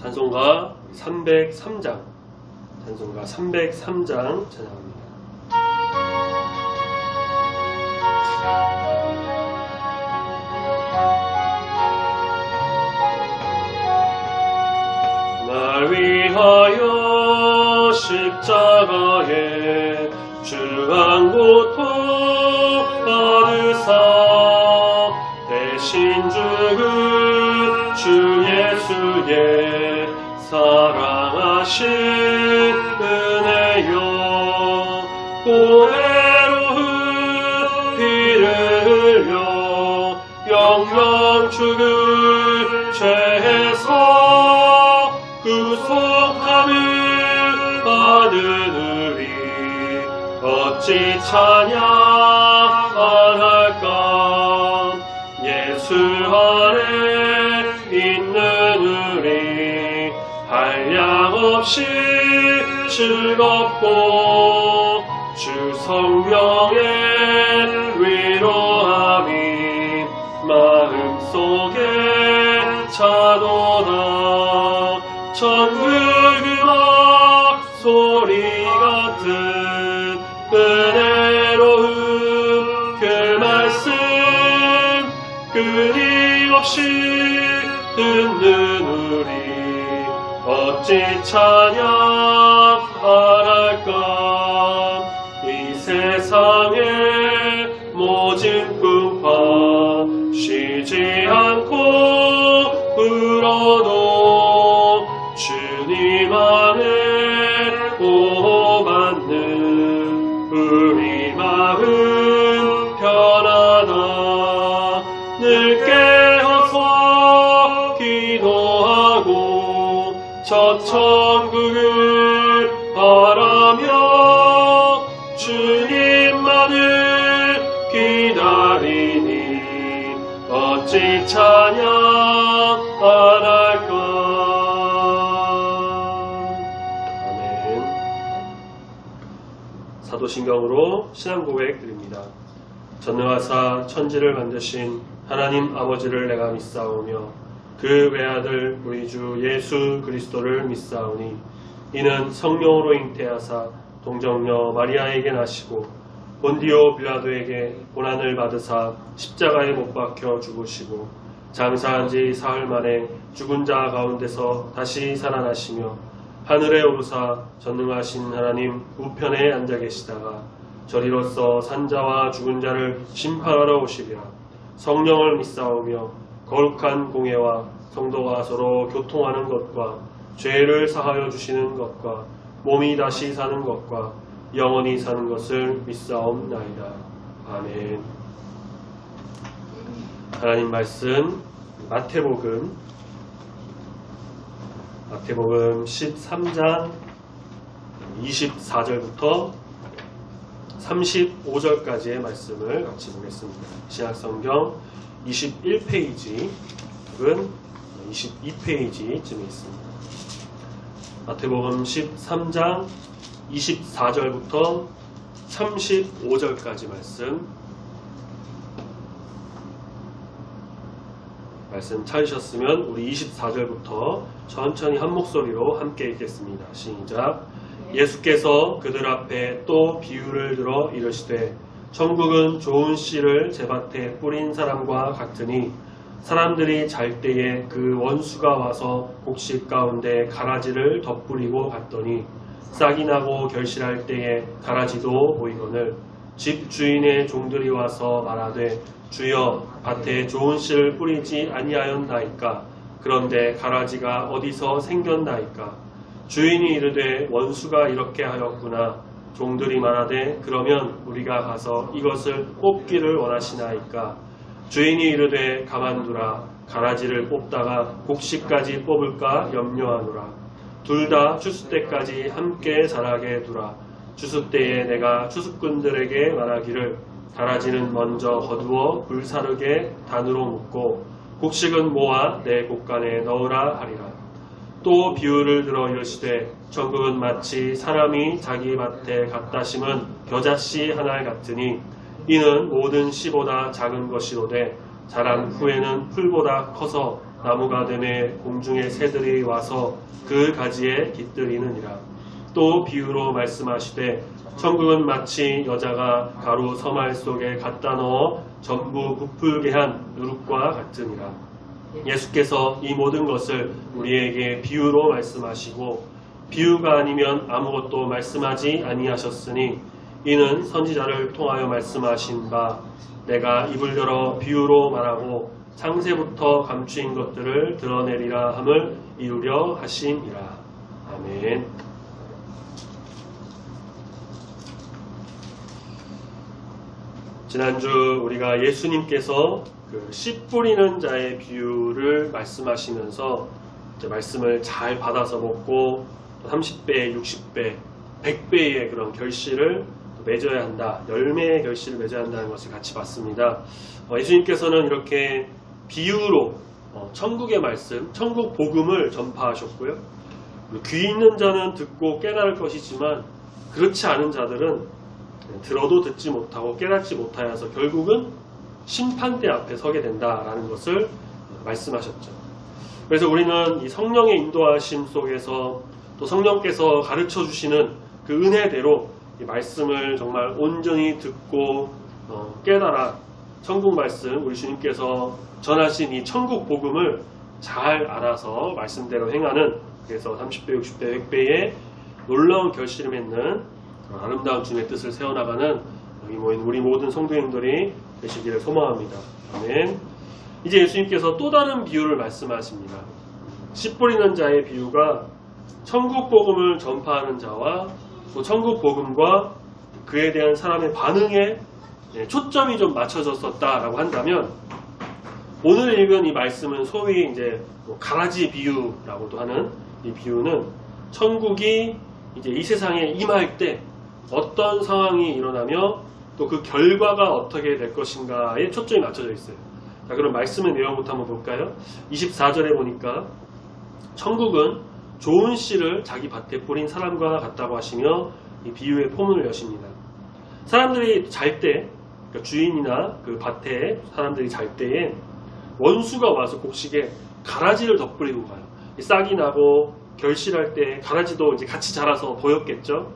찬송가 303장 찬양합니다. 날 위하여 십자가에 주한 고통 받으사 대신 죽은 주 예수의 사랑하신 은혜여 고해로운 피를 흘려 영영 죽을 죄에서 구속함을 받으느니 어찌 찬양 안 할까. 예수 안에 있는 우리 한량없이 즐겁고 주 성령의 위로함이 마음속에 차도다. 천국의 음악 소리 같은 은혜로운 그 말씀 끊임없이 듣는 우리 어찌 찬양 안 할까. 이 세상의 모진 풍파 쉬지 않고 불어도 주님 안에 보호받는 우리 마음 편하다. 늘 깨어서 기도하고 첫 천국을 바라며 주님만을 기다리니 어찌 찬양 안 할까. 아멘. 사도신경으로 신앙고백 드립니다. 전능하사 천지를 만드신 하나님 아버지를 내가 믿사오며 그 외아들 우리 주 예수 그리스도를 믿사오니 이는 성령으로 잉태하사 동정녀 마리아에게 나시고 본디오 빌라도에게 고난을 받으사 십자가에 못 박혀 죽으시고 장사한 지 사흘 만에 죽은 자 가운데서 다시 살아나시며 하늘에 오르사 전능하신 하나님 우편에 앉아 계시다가 저리로서 산자와 죽은 자를 심판하러 오시리라. 성령을 믿사오며 거룩한 공예와 성도가 서로 교통하는 것과 죄를 사하여 주시는 것과 몸이 다시 사는 것과 영원히 사는 것을 믿사옵나이다. 아멘. 하나님 말씀 마태복음 13장 24절부터 35절까지의 말씀을 같이 보겠습니다. 신약성경 21페이지 혹은 22페이지쯤에 있습니다. 마태복음 13장 24절부터 35절까지 말씀 찾으셨으면 우리 24절부터 천천히 한 목소리로 함께 읽겠습니다. 시작. 예수께서 그들 앞에 또 비유를 들어 이르시되 천국은 좋은 씨를 제밭에 뿌린 사람과 같으니 사람들이 잘 때에 그 원수가 와서 곡식 가운데 가라지를 덧뿌리고 갔더니 싹이 나고 결실할 때에 가라지도 보이거늘 집 주인의 종들이 와서 말하되 주여 밭에 좋은 씨를 뿌리지 아니하였나이까. 그런데 가라지가 어디서 생겼나이까. 주인이 이르되 원수가 이렇게 하였구나. 종들이 말하되 그러면 우리가 가서 이것을 뽑기를 원하시나이까. 주인이 이르되 가만두라. 가라지를 뽑다가 곡식까지 뽑을까 염려하노라. 둘 다 추수 때까지 함께 자라게 두라. 추수 때에 내가 추수꾼들에게 말하기를 가라지는 먼저 거두어 불사르게 단으로 묶고 곡식은 모아 내 곡간에 넣으라 하리라. 또 비유를 들어 이르시되 천국은 마치 사람이 자기 밭에 갖다 심은 겨자씨 하나 같으니 이는 모든 씨보다 작은 것이로되 자란 후에는 풀보다 커서 나무가 되매 공중의 새들이 와서 그 가지에 깃들이느니라. 또 비유로 말씀하시되 천국은 마치 여자가 가루 서말 속에 갖다 넣어 전부 부풀게 한 누룩과 같으니라. 예수께서 이 모든 것을 우리에게 비유로 말씀하시고 비유가 아니면 아무것도 말씀하지 아니하셨으니 이는 선지자를 통하여 말씀하신 바 내가 입을 열어 비유로 말하고 창세부터 감추인 것들을 드러내리라 함을 이루려 하심이라. 아멘. 지난주 우리가 예수님께서 그 씨 뿌리는 자의 비유를 말씀하시면서 이제 말씀을 잘 받아서 먹고 30배, 60배, 100배의 그런 결실을 맺어야 한다. 열매의 결실을 맺어야 한다는 것을 같이 봤습니다. 예수님께서는 이렇게 비유로 천국의 말씀, 천국 복음을 전파하셨고요. 귀 있는 자는 듣고 깨달을 것이지만 그렇지 않은 자들은 들어도 듣지 못하고 깨닫지 못하여서 결국은 심판대 앞에 서게 된다라는 것을 말씀하셨죠. 그래서 우리는 이 성령의 인도하심 속에서 또 성령께서 가르쳐 주시는 그 은혜대로 이 말씀을 정말 온전히 듣고 깨달아 천국 말씀, 우리 주님께서 전하신 이 천국 복음을 잘 알아서 말씀대로 행하는, 그래서 30배, 60배, 100배의 놀라운 결실을 맺는 아름다운 주님의 뜻을 세워나가는 여기 모인 우리 모든 성도님들이 되시기를 소망합니다. 아멘. 이제 예수님께서 또 다른 비유를 말씀하십니다. 씨 뿌리는 자의 비유가 천국 복음을 전파하는 자와 또 천국 복음과 그에 대한 사람의 반응에 초점이 좀 맞춰졌었다라고 한다면, 오늘 읽은 이 말씀은 소위 이제 가라지 비유라고도 하는 이 비유는 천국이 이제 이 세상에 임할 때 어떤 상황이 일어나며 또 그 결과가 어떻게 될 것인가에 초점이 맞춰져 있어요. 자, 그럼 말씀의 내용부터 한번 볼까요? 24절에 보니까 천국은 좋은 씨를 자기 밭에 뿌린 사람과 같다고 하시며 이 비유의 포문을 여십니다. 사람들이 잘 때, 그러니까 주인이나 그 밭에 사람들이 잘 때에 원수가 와서 곡식에 가라지를 덧뿌리고 가요. 싹이 나고 결실할 때 가라지도 이제 같이 자라서 보였겠죠.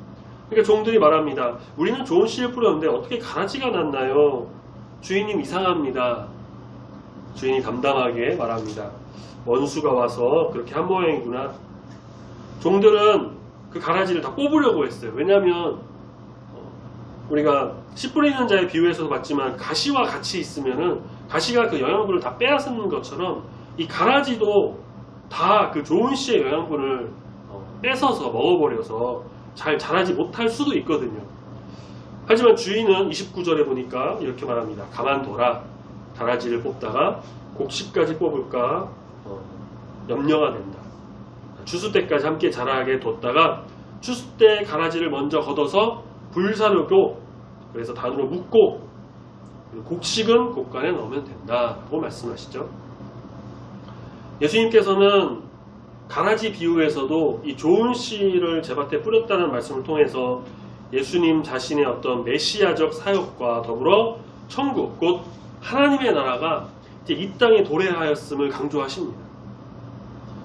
그러니까 종들이 말합니다. 우리는 좋은 씨를 뿌렸는데 어떻게 가라지가 났나요? 주인님 이상합니다. 주인이 담담하게 말합니다. 원수가 와서 그렇게 한 모양이구나. 종들은 그 가라지를 다 뽑으려고 했어요. 왜냐하면 우리가 씨 뿌리는 자의 비유에서도 봤지만 가시와 같이 있으면은 가시가 그 영양분을 다 빼앗는 것처럼 이 가라지도 다 그 좋은 씨의 영양분을 뺏어서 먹어버려서 잘 자라지 못할 수도 있거든요. 하지만 주인은 29절에 보니까 이렇게 말합니다. 가만둬라. 가라지를 뽑다가 곡식까지 뽑을까 염려가 된다. 추수 때까지 함께 자라게 뒀다가 추수 때 가라지를 먼저 걷어서 불사르고 그래서 단으로 묶고 곡식은 곡간에 넣으면 된다고 말씀하시죠. 예수님께서는 가라지 비유에서도 이 좋은 씨를 제 밭에 뿌렸다는 말씀을 통해서 예수님 자신의 어떤 메시아적 사역과 더불어 천국, 곧 하나님의 나라가 이제 이 땅에 도래하였음을 강조하십니다.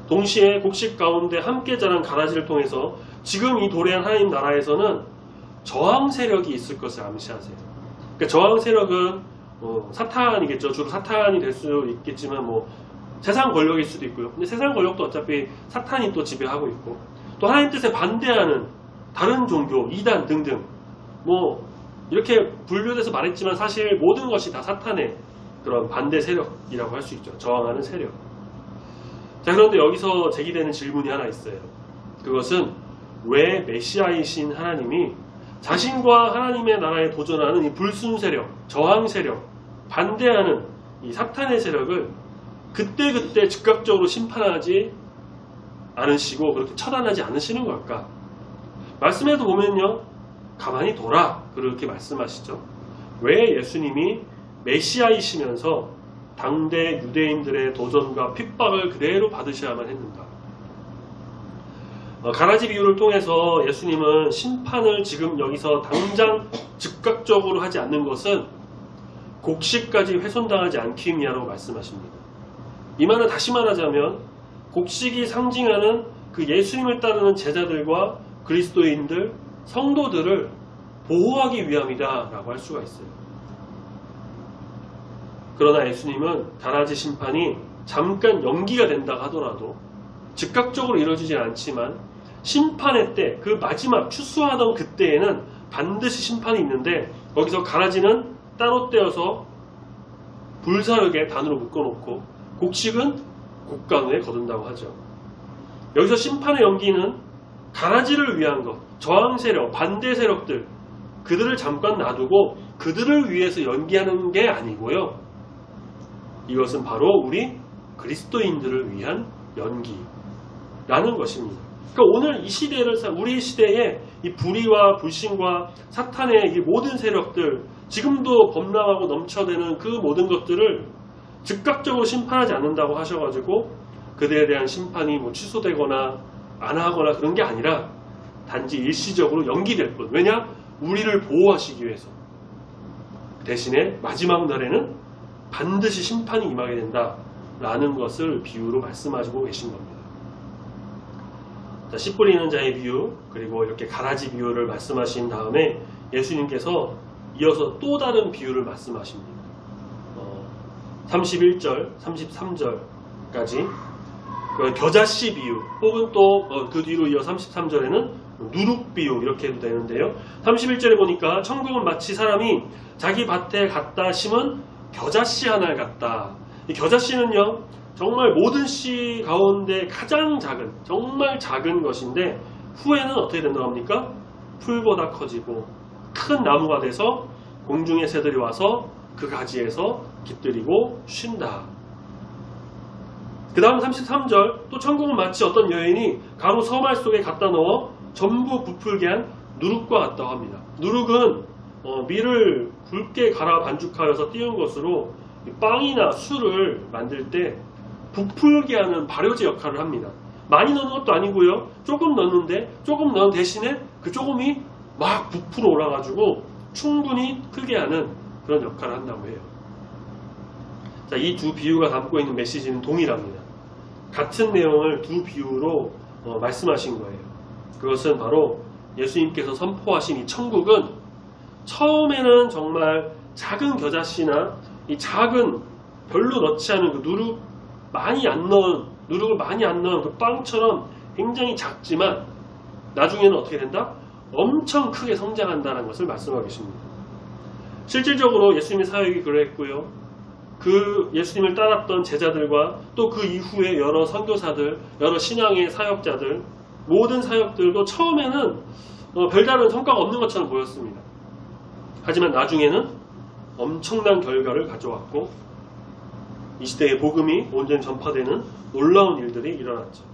동시에 곡식 가운데 함께 자란 가라지를 통해서 지금 이 도래한 하나님 나라에서는 저항 세력이 있을 것을 암시하세요. 그러니까 저항 세력은 사탄이겠죠. 주로 사탄이 될 수 있겠지만 세상 권력일 수도 있고요. 근데 세상 권력도 어차피 사탄이 또 지배하고 있고, 또 하나님 뜻에 반대하는 다른 종교, 이단 등등 이렇게 분류돼서 말했지만 사실 모든 것이 다 사탄의 그런 반대 세력이라고 할 수 있죠. 저항하는 세력. 자, 그런데 여기서 제기되는 질문이 하나 있어요. 그것은 왜 메시아이신 하나님이 자신과 하나님의 나라에 도전하는 이 불순 세력, 저항 세력, 반대하는 이 사탄의 세력을 그때그때 즉각적으로 심판하지 않으시고 그렇게 처단하지 않으시는 걸까? 말씀에도 보면요, 가만히 둬라 그렇게 말씀하시죠. 왜 예수님이 메시아이시면서 당대 유대인들의 도전과 핍박을 그대로 받으셔야만 했는가? 가라지 비유를 통해서 예수님은 심판을 지금 여기서 당장 즉각적으로 하지 않는 것은 곡식까지 훼손당하지 않기 위하라고 말씀하십니다. 이 말은 다시 말하자면 곡식이 상징하는 그 예수님을 따르는 제자들과 그리스도인들, 성도들을 보호하기 위함이다 라고 할 수가 있어요. 그러나 예수님은 가라지 심판이 잠깐 연기가 된다 하더라도 즉각적으로 이루어지진 않지만 심판의 때, 그 마지막 추수하던 그때에는 반드시 심판이 있는데 거기서 가라지는 따로 떼어서 불사르게 단으로 묶어놓고 곡식은 곡간에 거둔다고 하죠. 여기서 심판의 연기는 가라지를 위한 것, 저항 세력, 반대 세력들, 그들을 잠깐 놔두고 그들을 위해서 연기하는 게 아니고요. 이것은 바로 우리 그리스도인들을 위한 연기라는 것입니다. 그러니까 오늘 이 시대를, 우리 시대에 이 불의와 불신과 사탄의 이 모든 세력들, 지금도 범람하고 넘쳐대는 그 모든 것들을 즉각적으로 심판하지 않는다고 하셔가지고 그들에 대한 심판이 뭐 취소되거나 안 하거나 그런 게 아니라 단지 일시적으로 연기될 뿐. 왜냐? 우리를 보호하시기 위해서. 대신에 마지막 날에는 반드시 심판이 임하게 된다라는 것을 비유로 말씀하시고 계신 겁니다. 자, 씨 뿌리는 자의 비유, 그리고 이렇게 가라지 비유를 말씀하신 다음에 예수님께서 이어서 또 다른 비유를 말씀하십니다. 31절, 33절까지 그 겨자씨 비유, 혹은 또 그 뒤로 이어 33절에는 누룩 비유 이렇게 해도 되는데요. 31절에 보니까 천국은 마치 사람이 자기 밭에 갖다 심은 겨자씨 하나를 같다. 이 겨자씨는요, 정말 모든 씨 가운데 가장 작은, 정말 작은 것인데 후에는 어떻게 된다고 합니까? 풀보다 커지고 큰 나무가 돼서 공중의 새들이 와서 그 가지에서 깃들이고 쉰다. 그 다음 33절, 또 천국은 마치 어떤 여인이 가루 서말 속에 갖다 넣어 전부 부풀게 한 누룩과 같다고 합니다. 누룩은 밀을 굵게 갈아 반죽하여서 띄운 것으로 빵이나 술을 만들 때 부풀게 하는 발효제 역할을 합니다. 많이 넣는 것도 아니고요. 조금 넣는데 조금 넣은 대신에 그 조금이 막 부풀어 올라가지고 충분히 크게 하는 그런 역할을 한다고 해요. 자, 이 두 비유가 담고 있는 메시지는 동일합니다. 같은 내용을 두 비유로 말씀하신 거예요. 그것은 바로 예수님께서 선포하신 이 천국은 처음에는 정말 작은 겨자씨나 이 작은 별로 넣지 않은 그 누룩을 많이 안 넣은 그 빵처럼 굉장히 작지만 나중에는 어떻게 된다? 엄청 크게 성장한다는 것을 말씀하고 계십니다. 실질적으로 예수님의 사역이 그랬고요. 그 예수님을 따랐던 제자들과 또 그 이후에 여러 선교사들, 여러 신앙의 사역자들, 모든 사역들도 처음에는 별다른 성과가 없는 것처럼 보였습니다. 하지만 나중에는 엄청난 결과를 가져왔고 이 시대의 복음이 온전히 전파되는 놀라운 일들이 일어났죠.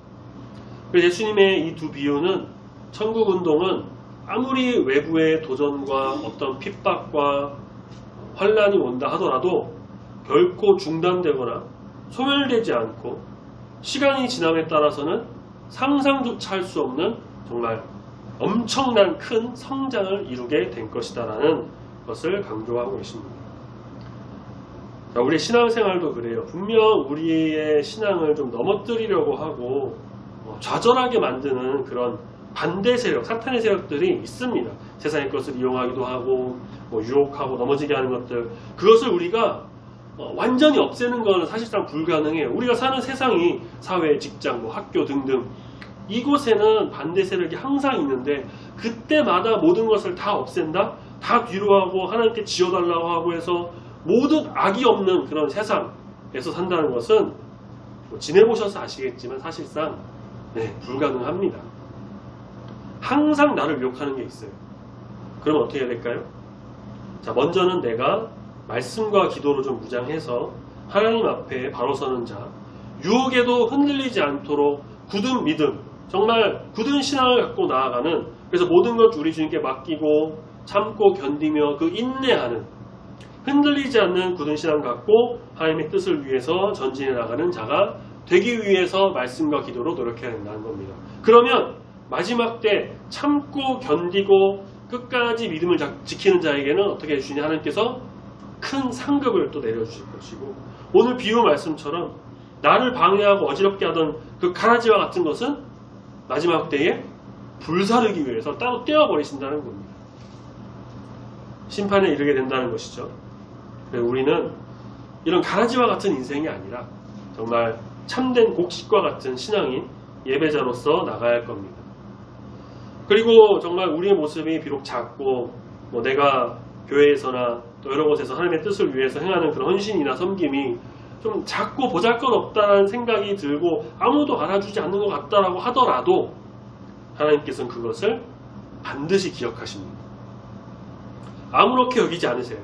그래서 예수님의 이 두 비유는 천국운동은 아무리 외부의 도전과 어떤 핍박과 환란이 온다 하더라도 결코 중단되거나 소멸되지 않고 시간이 지남에 따라서는 상상조차 할 수 없는 정말 엄청난 큰 성장을 이루게 된 것이다라는 것을 강조하고 계십니다. 자, 우리 신앙생활도 그래요. 분명 우리의 신앙을 좀 넘어뜨리려고 하고 좌절하게 만드는 그런 반대 세력, 사탄의 세력들이 있습니다. 세상의 것을 이용하기도 하고 유혹하고 넘어지게 하는 것들, 그것을 우리가 완전히 없애는 건 사실상 불가능해요. 우리가 사는 세상이 사회, 직장, 학교 등등 이곳에는 반대 세력이 항상 있는데 그때마다 모든 것을 다 없앤다? 다 뒤로 하고 하나님께 지어달라고 하고 해서 모든 악이 없는 그런 세상에서 산다는 것은 지내보셔서 아시겠지만 사실상 불가능합니다. 항상 나를 유혹하는 게 있어요. 그럼 어떻게 해야 될까요? 자, 먼저는 내가 말씀과 기도로 좀 무장해서 하나님 앞에 바로 서는 자, 유혹에도 흔들리지 않도록 굳은 믿음, 정말 굳은 신앙을 갖고 나아가는, 그래서 모든 것 우리 주님께 맡기고 참고 견디며 그 인내하는, 흔들리지 않는 굳은 신앙 갖고 하나님의 뜻을 위해서 전진해 나가는 자가 되기 위해서 말씀과 기도로 노력해야 된다는 겁니다. 그러면 마지막 때 참고 견디고 끝까지 믿음을 지키는 자에게는 어떻게 해주시냐, 하나님께서 큰 상급을 또 내려주실 것이고, 오늘 비유 말씀처럼 나를 방해하고 어지럽게 하던 그 가라지와 같은 것은 마지막 때에 불사르기 위해서 따로 떼어버리신다는 겁니다. 심판에 이르게 된다는 것이죠. 우리는 이런 가라지와 같은 인생이 아니라 정말 참된 곡식과 같은 신앙인 예배자로서 나가야 할 겁니다. 그리고 정말 우리의 모습이 비록 작고 내가 교회에서나 또 여러 곳에서 하나님의 뜻을 위해서 행하는 그런 헌신이나 섬김이 좀 작고 보잘것없다는 생각이 들고 아무도 알아주지 않는 것 같다라고 하더라도 하나님께서는 그것을 반드시 기억하십니다. 아무렇게 여기지 않으세요.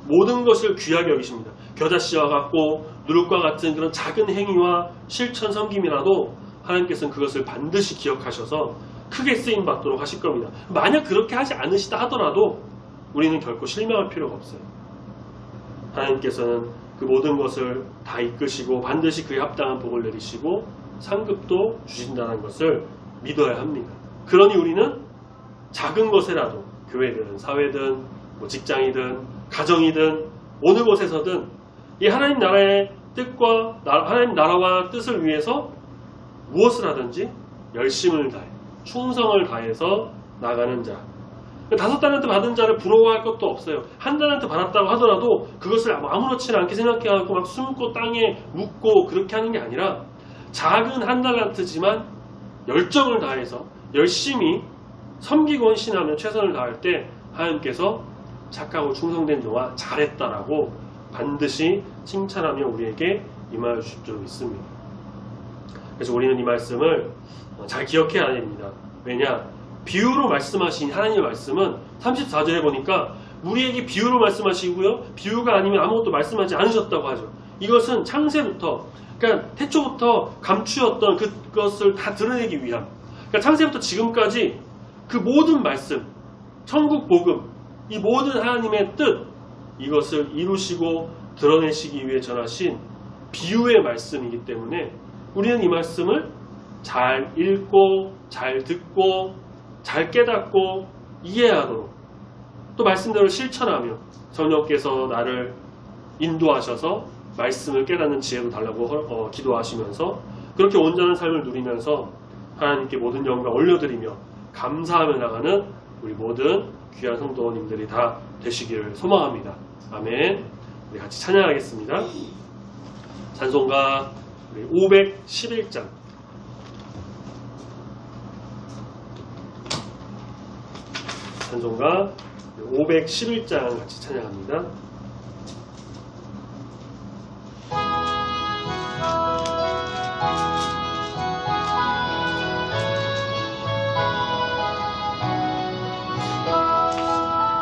모든 것을 귀하게 여기십니다. 겨자씨와 같고 누룩과 같은 그런 작은 행위와 실천 섬김이라도 하나님께서는 그것을 반드시 기억하셔서 크게 쓰임받도록 하실 겁니다. 만약 그렇게 하지 않으시다 하더라도 우리는 결코 실망할 필요가 없어요. 하나님께서는 그 모든 것을 다 이끄시고 반드시 그에 합당한 복을 내리시고 상급도 주신다는 것을 믿어야 합니다. 그러니 우리는 작은 것에라도 교회든 사회든 직장이든 가정이든 어느 곳에서든 이 하나님 나라의 뜻과 하나님 나라와 뜻을 위해서 무엇을 하든지 열심을 다해 충성을 다해서 나가는 자. 5달란트 받은 자를 부러워할 것도 없어요. 1달란트 받았다고 하더라도 그것을 아무렇지 않게 생각해하고 막 숨고 땅에 묻고 그렇게 하는 게 아니라 작은 1달란트지만 열정을 다해서 열심히 섬기고 헌신하며 최선을 다할 때 하나님께서 착하고 충성된 종아 잘했다라고 반드시 칭찬하며 우리에게 임하여 주실 줄 믿습니다. 그래서 우리는 이 말씀을 잘 기억해야 됩니다. 왜냐? 비유로 말씀하신 하나님의 말씀은 34절에 보니까 우리에게 비유로 말씀하시고요. 비유가 아니면 아무것도 말씀하지 않으셨다고 하죠. 이것은 창세부터 그러니까 태초부터 감추었던 그것을 다 드러내기 위함. 그러니까 창세부터 지금까지 그 모든 말씀, 천국 복음, 이 모든 하나님의 뜻 이것을 이루시고 드러내시기 위해 전하신 비유의 말씀이기 때문에 우리는 이 말씀을 잘 읽고 잘 듣고 잘 깨닫고 이해하도록 또 말씀대로 실천하며 성령께서 나를 인도하셔서 말씀을 깨닫는 지혜도 달라고 기도하시면서 그렇게 온전한 삶을 누리면서 하나님께 모든 영광 올려드리며 감사하며 나가는 우리 모든 귀한 성도님들이 다 되시기를 소망합니다. 아멘. 우리 같이 찬양하겠습니다. 찬송가 511장 찬송가 511장 같이 찬양합니다.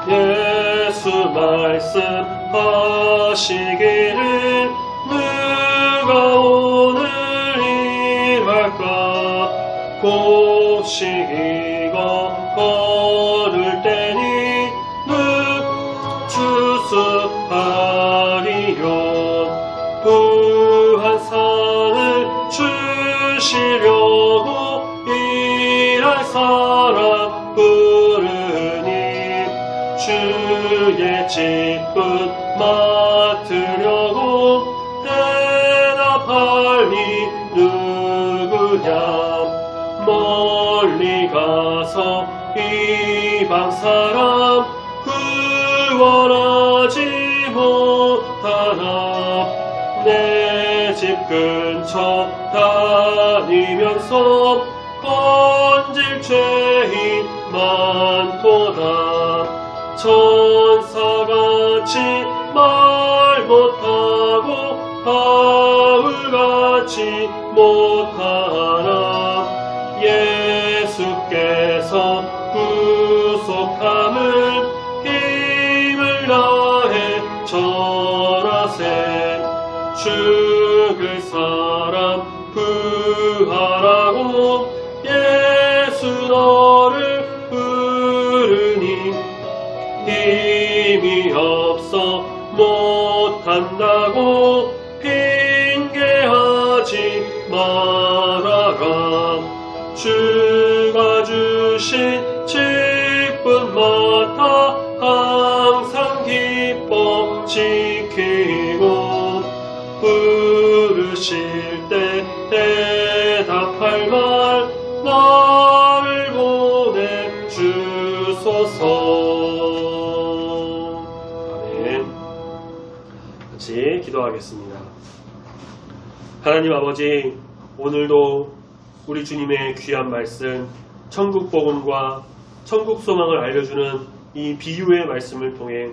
예수 말씀하시기를 누가 오늘 일할까 곡식 익어 거둘 때니 주수하리요 부한 상을 주시려고 일할 사람 부르니 주의 직분 맡으려고 대답할 이 누구냐 멀리 가서 이방 사람 구원하지 못하나 내 집 근처 다니면서 건질 죄인 많도다 천사같이 말 못하고 바울같이 못하나 예수께서 구속함을 힘을 다해 전하세 죽을 사람 부하라고 예수 너를 부르니 힘이 없어 못한다고 핑계하지 말아라 주가 주신 직분 맡아 항상 기뻐 지키고 부르시 때 대답할 말 나를 보내주소서. 아멘. 같이 기도하겠습니다. 하나님 아버지, 오늘도 우리 주님의 귀한 말씀, 천국 복음과 천국 소망을 알려주는 이 비유의 말씀을 통해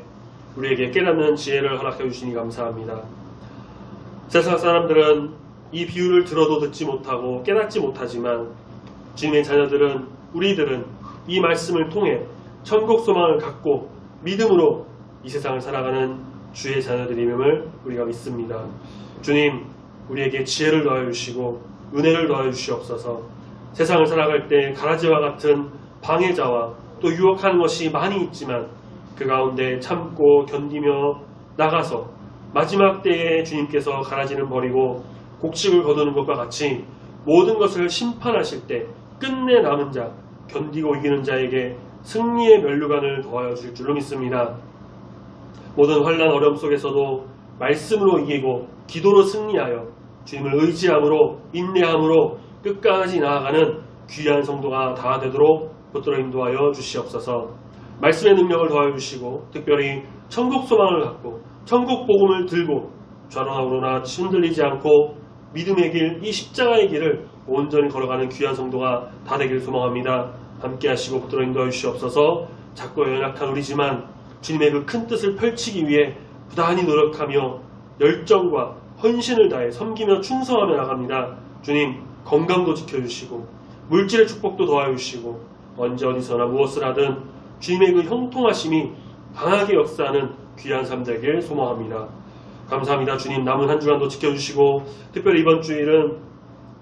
우리에게 깨닫는 지혜를 허락해 주시니 감사합니다. 세상 사람들은 이 비유를 들어도 듣지 못하고 깨닫지 못하지만 주님의 자녀들은, 우리들은 이 말씀을 통해 천국 소망을 갖고 믿음으로 이 세상을 살아가는 주의 자녀들임을 우리가 믿습니다. 주님, 우리에게 지혜를 더하여 주시고 은혜를 더하여 주시옵소서. 세상을 살아갈 때 가라지와 같은 방해자와 또 유혹하는 것이 많이 있지만 그 가운데 참고 견디며 나가서 마지막 때에 주님께서 가라지는 버리고 곡식을 거두는 것과 같이 모든 것을 심판하실 때 끝내 남은 자, 견디고 이기는 자에게 승리의 면류관을 더하여 주실 줄로 믿습니다. 모든 환난 어려움 속에서도 말씀으로 이기고 기도로 승리하여 주님을 의지함으로 인내함으로 끝까지 나아가는 귀한 성도가 다 되도록 붙들어 인도하여 주시옵소서. 말씀의 능력을 더하여 주시고 특별히 천국 소망을 갖고 천국 복음을 들고 좌로나 우로나 흔들리지 않고 믿음의 길, 이 십자가의 길을 온전히 걸어가는 귀한 성도가 다 되길 소망합니다. 함께 하시고 붙들어 인도하여 주시옵소서. 작고 연약한 우리지만 주님의 그 큰 뜻을 펼치기 위해 부단히 노력하며 열정과 헌신을 다해 섬기며 충성하며 나갑니다. 주님, 건강도 지켜주시고 물질의 축복도 더하여 주시고 언제 어디서나 무엇을 하든 주님의 그 형통하심이 강하게 역사하는 귀한 삶 되길 소망합니다. 감사합니다. 주님, 남은 한 주간도 지켜주시고 특별히 이번 주일은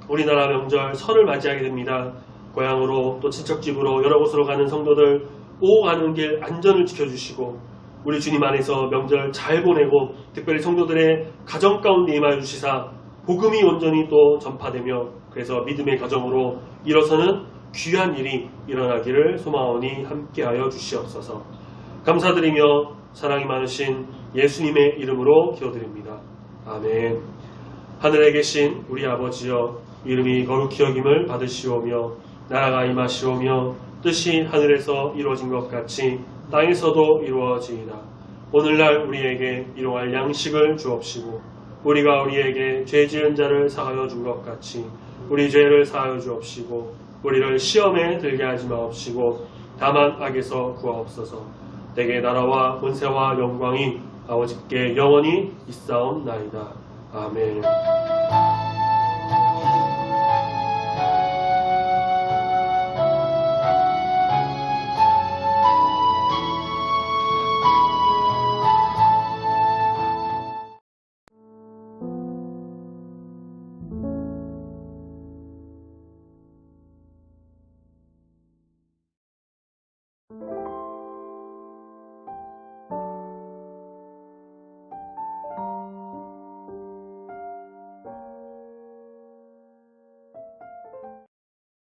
우리나라 명절 설을 맞이하게 됩니다. 고향으로 또 친척집으로 여러 곳으로 가는 성도들 오고 가는 길 안전을 지켜주시고 우리 주님 안에서 명절 잘 보내고 특별히 성도들의 가정 가운데 임하여 주시사 복음이 온전히 또 전파되며 그래서 믿음의 가정으로 일어서는 귀한 일이 일어나기를 소망하오니 함께하여 주시옵소서. 감사드리며 사랑이 많으신 예수님의 이름으로 기도드립니다. 아멘. 하늘에 계신 우리 아버지여, 이름이 거룩히 여김을 받으시오며 나라가 임하시오며 뜻이 하늘에서 이루어진 것 같이 땅에서도 이루어지이다. 오늘날 우리에게 일용할 양식을 주옵시고 우리가 우리에게 죄 지은 자를 사하여 준 것 같이 우리 죄를 사하여 주옵시고 우리를 시험에 들게 하지 마옵시고 다만 악에서 구하옵소서. 내게 나라와 권세와 영광이 아버지께 영원히 있사옵나이다. 아멘.